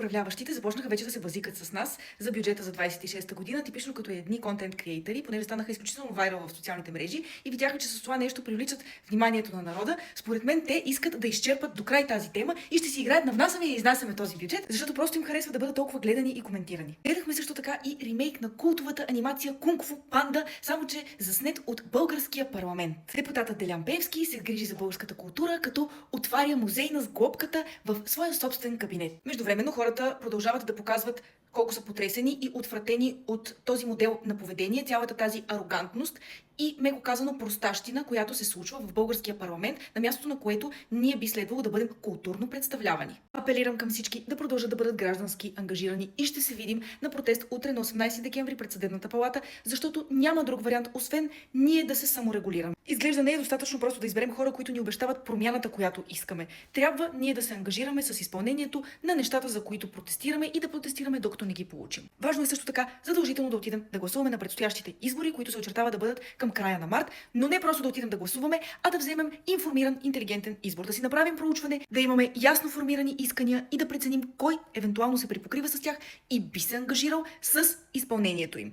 управляващите започнаха вече да се възикат с нас за бюджета за 26-та година, типично като едни контент креатори, понеже станаха изключително вайрал в социалните мрежи и видяха, че с това нещо привличат вниманието на народа. Според мен те искат да изчерпат до край тази тема и ще си играят на внасяме и изнасяме този бюджет, защото просто им харесва да бъдат толкова гледани и коментирани. Гледахме също така и ремейк на култовата анимация Кунг Фу Панда, само че заснет от българския парламент. Депутатът Делян Пеевски се грижи за българската култура, като отваря музей на сглобката в своя собствен кабинет. Междувременно хората продължават да показват колко са потресени и отвратени от този модел на поведение, цялата тази арогантност и, меко казано, простащина, която се случва в българския парламент, на мястото на което ние би следвало да бъдем културно представлявани. Апелирам към всички да продължат да бъдат граждански ангажирани и ще се видим на протест утре на 18 декември пред Съдебната палата, защото няма друг вариант, освен ние да се саморегулираме. Изглежда не е достатъчно просто да изберем хора, които ни обещават промяната, която искаме. Трябва ние да се ангажираме с изпълнението на нещата, за които протестираме и да протестираме докато не ги получим. Важно е също така задължително да отидем да гласуваме на предстоящите избори, които се очертава да бъдат към края на март, но не просто да отидем да гласуваме, а да вземем информиран, интелигентен избор, да си направим проучване, да имаме ясно формирани искания и да преценим кой евентуално се припокрива с тях и би се ангажирал с изпълнението им.